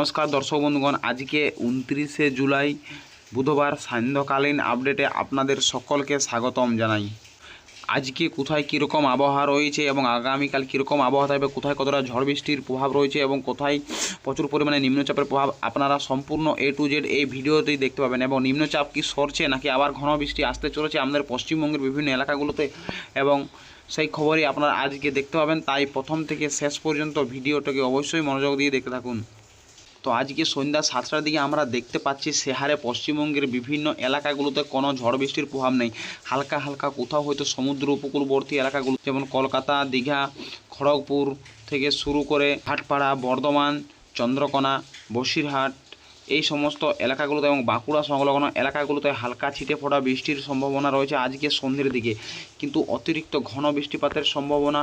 নমস্কার দর্শক বন্ধুগণ, আজকে 29শে জুলাই বুধবার সান্ধ্যকালীন আপডেটে আপনাদের সকলকে স্বাগতম জানাই। আজকে কোথায় কীরকম আবহাওয়া রয়েছে এবং আগামীকাল কীরকম আবহাওয়া থাকবে, কোথায় কতটা ঝড় বৃষ্টির প্রভাব রয়েছে এবং কোথায় প্রচুর পরিমাণে নিম্নচাপের প্রভাব, আপনারা সম্পূর্ণ A to Z এই ভিডিওতেই দেখতে পাবেন। এবং নিম্নচাপ কি সরছে নাকি আবার ঘন বৃষ্টি আসতে চলেছে আমাদের পশ্চিমবঙ্গের বিভিন্ন এলাকাগুলোতে, এবং সেই খবরই আপনারা আজকে দেখতে পাবেন। তাই প্রথম থেকে শেষ পর্যন্ত ভিডিওটাকে অবশ্যই মনোযোগ দিয়ে দেখতে থাকুন। তো আজকে সন্ধ্যা 7টার দিকে আমরা দেখতে পাচ্ছি সেহারে পশ্চিমবঙ্গের বিভিন্ন এলাকাগুলোতে কোনো ঝড় বৃষ্টির প্রভাব নেই। হালকা হালকা কোথাও হয়তো সমুদ্র উপকূলবর্তী এলাকাগুলো যেমন কলকাতা, দীঘা, খড়গপুর থেকে শুরু করে ভাটপাড়া, বর্ধমান, চন্দ্রকোনা, বসিরহাট এই সমস্ত এলাকাগুলোতে এবং বাঁকুড়া সংলগ্ন এলাকাগুলোতে হালকা ছিটে ফোটা বৃষ্টির সম্ভাবনা রয়েছে আজকে সন্ধ্যের দিকে। কিন্তু অতিরিক্ত ঘন বৃষ্টিপাতের সম্ভাবনা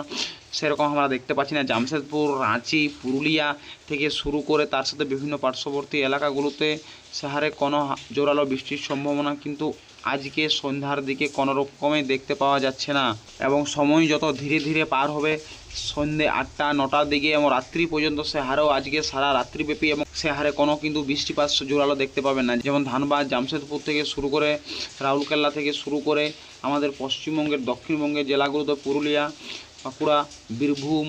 সেরকম আমরা দেখতে পাচ্ছি না। জামশেদপুর, রাঁচি, পুরুলিয়া থেকে শুরু করে তার সাথে বিভিন্ন পার্শ্ববর্তী এলাকাগুলোতে সেহারে কোনো জোরালো বৃষ্টির সম্ভাবনা কিন্তু আজকে সন্ধ্যার দিকে কোনো রকমই দেখতে পাওয়া যাচ্ছে না। এবং সময় যত ধীরে ধীরে পার হবে, সন্ধ্যে 8টা 9টার দিকে এবং রাত্রি পর্যন্ত সে হারেও আজকে সারা রাত্রিব্যাপী এবং সে হারে কোনো কিন্তু বৃষ্টিপাত জোরালো দেখতে পাবেন না। যেমন ধানবাদ, জামশেদপুর থেকে শুরু করে রাউরকেল্লা থেকে শুরু করে আমাদের পশ্চিমবঙ্গের দক্ষিণবঙ্গের জেলাগুলোতে পুরুলিয়া, বাঁকুড়া, বীরভূম,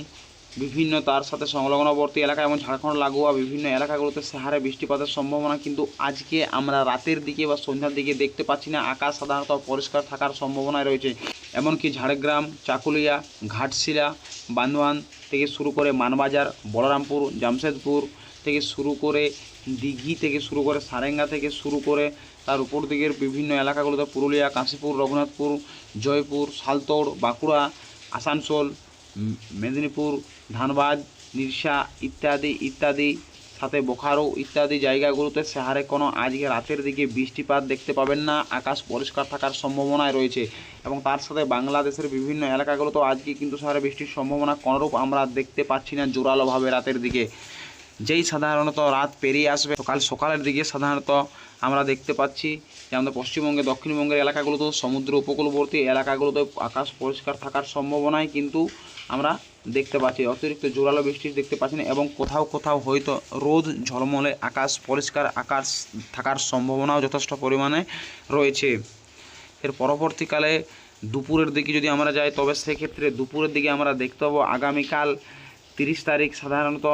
বিভিন্ন তার সাথে সংলগ্নবর্তী এলাকা এবং ঝাড়খণ্ড লাগোয়া বিভিন্ন এলাকাগুলোতে সেহারে বৃষ্টিপাতের সম্ভাবনা কিন্তু আজকে আমরা রাতের দিকে বা সন্ধ্যার দিকে দেখতে পাচ্ছি না। আকাশ সাধারণত পরিষ্কার থাকার সম্ভাবনায় রয়েছে। এমনকি ঝাড়গ্রাম, চাকুলিয়া, ঘাটশিলা, বান্দোয়ান থেকে শুরু করে মানবাজার, বলরামপুর, জামশেদপুর থেকে শুরু করে দিঘি থেকে শুরু করে সারেঙ্গা থেকে শুরু করে তার উপর দিকের বিভিন্ন এলাকাগুলোতে পুরুলিয়া, কাশীপুর, রঘুনাথপুর, জয়পুর, সালতোড়, বাঁকুড়া, আসানসোল, মেদিনীপুর, ধানবাদ, নিরসা ইত্যাদি ইত্যাদি সাথে বোকারো ইত্যাদি জায়গাগুলোতে সেহারে কোনো আজকে রাতের দিকে বৃষ্টিপাত দেখতে পাবেন না। আকাশ পরিষ্কার থাকার সম্ভাবনায় রয়েছে এবং তার সাথে বাংলাদেশের বিভিন্ন এলাকাগুলোতেও আজকে কিন্তু সেহারে বৃষ্টির সম্ভাবনা কোনোরূপ আমরা দেখতে পাচ্ছি না জোরালোভাবে রাতের দিকে। যেই সাধারণত রাত পেরিয়ে আসবে কাল সকালের দিকে সাধারণত আমরা দেখতে পাচ্ছি যে আমাদের পশ্চিমবঙ্গে দক্ষিণবঙ্গের এলাকাগুলোতেও সমুদ্র উপকূলবর্তী এলাকাগুলোতে আকাশ পরিষ্কার থাকার সম্ভাবনায় কিন্তু আমরা দেখতে পাচ্ছি। অতিরিক্ত জোরালো বৃষ্টি দেখতে পাচ্ছি না এবং কোথাও কোথাও হয়তো রোদ ঝলমলে আকাশ পরিষ্কার আকাশ থাকার সম্ভাবনাও যথেষ্ট পরিমাণে রয়েছে। এর পরবর্তীকালে দুপুরের দিকে যদি আমরা যাই তবে সেক্ষেত্রে দুপুরের দিকে আমরা দেখতে পাবো আগামীকাল 30 তারিখ সাধারণত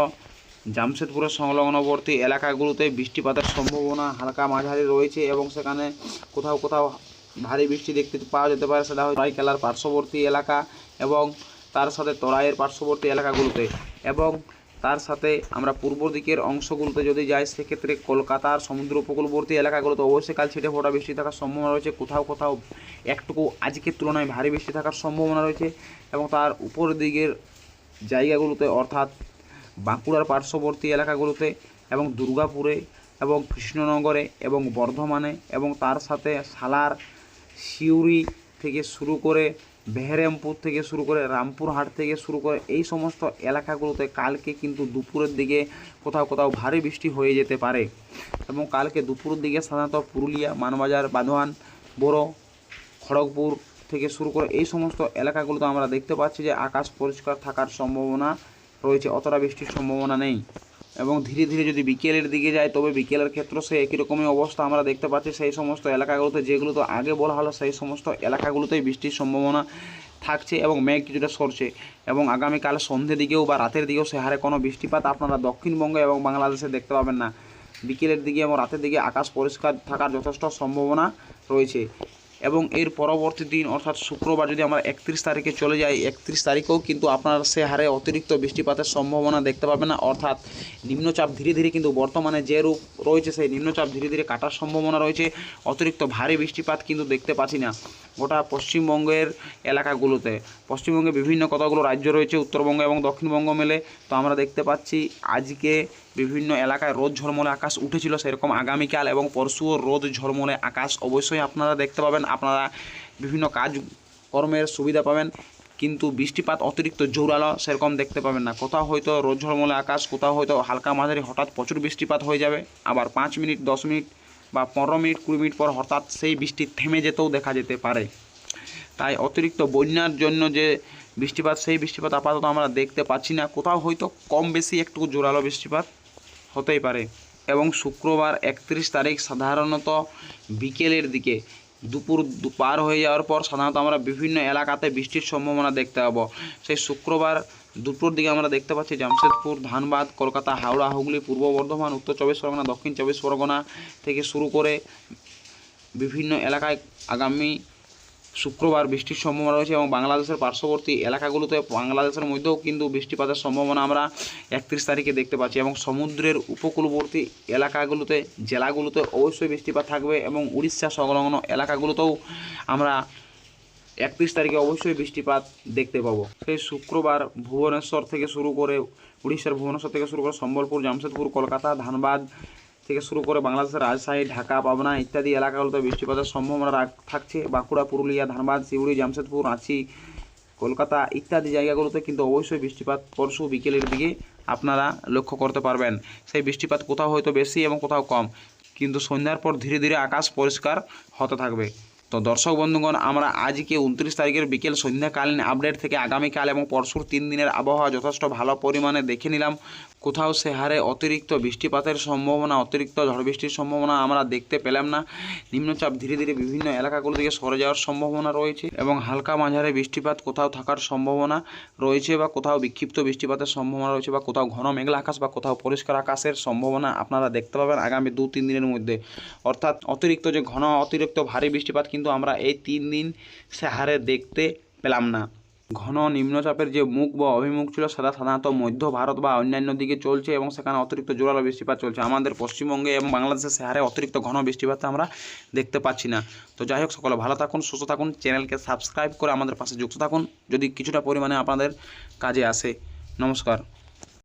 জামশেদপুরের সংলগ্নবর্তী এলাকাগুলোতে বৃষ্টিপাতের সম্ভাবনা হালকা মাঝারি রয়েছে এবং সেখানে কোথাও কোথাও ভারী বৃষ্টি দেখতে পাওয়া যেতে পারে। সেটা হয় রায়কেলার পার্শ্ববর্তী এলাকা এবং তার সাথে তরাইয়ের পার্শ্ববর্তী এলাকাগুলোতে, এবং তার সাথে আমরা পূর্ব দিকের অংশগুলোতে যদি যাই সেক্ষেত্রে কলকাতার সমুদ্র উপকূলবর্তী এলাকাগুলোতে অবশ্যই কাল ছিটে ফোটা বৃষ্টি থাকার সম্ভাবনা রয়েছে। কোথাও কোথাও একটুকু আজকের তুলনায় ভারী বৃষ্টি থাকার সম্ভাবনা রয়েছে এবং তার উপর দিকের জায়গাগুলোতে অর্থাৎ বাঁকুড়ার পার্শ্ববর্তী এলাকাগুলোতে এবং দুর্গাপুরে এবং কৃষ্ণনগরে এবং বর্ধমানে এবং তার সাথে সালার, সিউড়ি থেকে শুরু করে বেহরেমপুর থেকে শুরু করে রামপুরহাট থেকে শুরু করে এই সমস্ত এলাকাগুলোতে কালকে কিন্তু দুপুরের দিকে কোথাও কোথাও ভারী বৃষ্টি হয়ে যেতে পারে। এবং কালকে দুপুরের দিকে সাধারণত পুরুলিয়া, মানবাজার, বাঁধওয়ান, বড়, খড়গপুর থেকে শুরু করে এই সমস্ত এলাকাগুলোতে আমরা দেখতে পাচ্ছি যে আকাশ পরিষ্কার থাকার সম্ভাবনা রয়েছে, অতটা বৃষ্টির সম্ভাবনা নেই। এবং ধীরে ধীরে যদি বিকেলের দিকে যায় তবে বিকেলের ক্ষেত্রে সে একই রকমই অবস্থা আমরা দেখতে পাচ্ছি। সেই সমস্ত এলাকাগুলোতে যেগুলো তো আগে বলা হলো সেই সমস্ত এলাকাগুলোতেই বৃষ্টির সম্ভাবনা থাকছে এবং মেঘ কিছুটা সরছে এবং আগামীকাল সন্ধ্যের দিকেও বা রাতের দিকেও সে হারে কোনো বৃষ্টিপাত আপনারা দক্ষিণবঙ্গে এবং বাংলাদেশে দেখতে পাবেন না। বিকেলের দিকে এবং রাতের দিকে আকাশ পরিষ্কার থাকার যথেষ্ট সম্ভাবনা রয়েছে। এবং এর পরবর্তী দিন অর্থাৎ শুক্রবার যদি আমরা 31 তারিখে চলে যাই, 31 তারিখেও কিন্তু আপনারা সে হারে অতিরিক্ত বৃষ্টিপাতের সম্ভাবনা দেখতে পাবেন না। অর্থাৎ নিম্নচাপ ধীরে ধীরে কিন্তু বর্তমানে যে রূপ রয়েছে সেই নিম্নচাপ ধীরে ধীরে কাটার সম্ভাবনা রয়েছে। অতিরিক্ত ভারী বৃষ্টিপাত কিন্তু দেখতে পাচ্ছি না গোটা পশ্চিমবঙ্গের এলাকাগুলোতে। পশ্চিমবঙ্গে বিভিন্ন কতগুলো রাজ্য রয়েছে, উত্তরবঙ্গ এবং দক্ষিণবঙ্গ মিলে। তো আমরা দেখতে পাচ্ছি আজকে বিভিন্ন এলাকায় রোদ ঝলমলে আকাশ উঠেছিল, সেরকম আগামীকাল এবং পরশুও রোদ ঝলমলে আকাশ অবশ্যই আপনারা দেখতে পাবেন। আপনারা বিভিন্ন কাজ কর্মের সুবিধা পাবেন, কিন্তু বৃষ্টিপাত অতিরিক্ত জোরালো সেরকম দেখতে পাবেন না। কোথাও হয়তো রোদ ঝলমলে আকাশ, কোথাও হয়তো হালকা মাঝারি হঠাৎ প্রচুর বৃষ্টিপাত হয়ে যাবে, আবার 5 মিনিট 10 মিনিট বা 15 মিনিট 20 মিনিট পর হঠাৎ সেই বৃষ্টি থেমে যেতেও দেখা যেতে পারে। তাই অতিরিক্ত বন্যার জন্য যে বৃষ্টিপাত সেই বৃষ্টিপাত আপাতত আমরা দেখতে পাচ্ছি না। কোথাও হয়তো কম বেশি একটু জোরালো বৃষ্টিপাত হতেই পারে। এবং শুক্রবার 31 তারিখ সাধারণত বিকেলের দিকে দুপুর পার হয়ে যাওয়ার পর সাধারণত আমরা বিভিন্ন এলাকাতে বৃষ্টির সম্ভাবনা দেখতে পাবো। সেই শুক্রবার দুপুর দিকে আমরা দেখতে পাচ্ছি জামশেদপুর, ধানবাদ, কলকাতা, হাওড়া, হুগলি, পূর্ব বর্ধমান, উত্তর চব্বিশ পরগনা, দক্ষিণ চব্বিশ পরগনা থেকে শুরু করে বিভিন্ন এলাকায় আগামী শুক্রবার বৃষ্টির সম্ভাবনা রয়েছে। এবং বাংলাদেশের পার্শ্ববর্তী এলাকাগুলোতে, বাংলাদেশের মধ্যেও কিন্তু বৃষ্টিপাতের সম্ভাবনা আমরা 31 তারিখে দেখতে পাচ্ছি। এবং সমুদ্রের উপকূলবর্তী এলাকাগুলোতে, জেলাগুলোতে অবশ্যই বৃষ্টিপাত থাকবে। এবং উড়িষ্যা সংলগ্ন এলাকাগুলোতেও আমরা 31 তারিখে অবশ্যই বৃষ্টিপাত দেখতে পাবো। সেই শুক্রবার ভুবনেশ্বর থেকে শুরু করে, উড়িষ্যার ভুবনেশ্বর থেকে শুরু করে সম্বলপুর, জামশেদপুর, কলকাতা, ধানবাদ থেকে শুরু করে বাংলাদেশের রাজশাহী, ঢাকা, পাবনা ইত্যাদি এলাকাগুলোতে বৃষ্টিপাতের সম্ভাবনা থাকছে। বাঁকুড়া, পুরুলিয়া, ধানবাদ, শিউড়ি, জামশেদপুর, রাঁচি, কলকাতা ইত্যাদি জায়গাগুলোতে কিন্তু অবশ্যই বৃষ্টিপাত পরশু বিকেলের দিকে আপনারা লক্ষ্য করতে পারবেন। সেই বৃষ্টিপাত কোথাও হয়তো বেশি এবং কোথাও কম, কিন্তু সন্ধ্যার পর ধীরে ধীরে আকাশ পরিষ্কার হতে থাকবে। তো দর্শক বন্ধুগণ, আমরা আজকে 29 তারিখের বিকেল সন্ধ্যাকালীন আপডেট থেকে আগামীকাল এবং পরশুর 3 দিনের আবহাওয়া যথেষ্ট ভালো পরিমাণে দেখে নিলাম। কোথাও সে হারে অতিরিক্ত বৃষ্টিপাতের সম্ভাবনা, অতিরিক্ত ঝড় বৃষ্টির সম্ভাবনা আমরা দেখতে পেলাম না। নিম্নচাপ ধীরে ধীরে বিভিন্ন এলাকাগুলো থেকে সরে যাওয়ার সম্ভাবনা রয়েছে এবং হালকা মাঝারি বৃষ্টিপাত কোথাও থাকার সম্ভাবনা রয়েছে, বা কোথাও বিক্ষিপ্ত বৃষ্টিপাতের সম্ভাবনা রয়েছে, বা কোথাও ঘন মেঘলা আকাশ বা কোথাও পরিষ্কার আকাশের সম্ভাবনা আপনারা দেখতে পাবেন আগামী 2-3 দিনের মধ্যে। অর্থাৎ অতিরিক্ত যে ঘন, অতিরিক্ত ভারী বৃষ্টিপাত কিন্তু আমরা এই 3 দিন সে হারে দেখতে পেলাম না। ঘন নিম্নচাপের যে মুখ বা অভিমুখ ছিল সেটা সাধারণত মধ্য ভারত বা অন্যান্য দিকে চলছে এবং সেখানে অতিরিক্ত জোরালো বৃষ্টিপাত চলছে। আমাদের পশ্চিমবঙ্গে এবং বাংলাদেশে সে হারে অতিরিক্ত ঘন বৃষ্টিপাত আমরা দেখতে পাচ্ছি না। তো যাই হোক, সকলে ভালো থাকুন, সুস্থ থাকুন, চ্যানেলকে সাবস্ক্রাইব করে আমাদের পাশে যুক্ত থাকুন যদি কিছুটা পরিমাণে আপনাদের কাজে আসে। নমস্কার।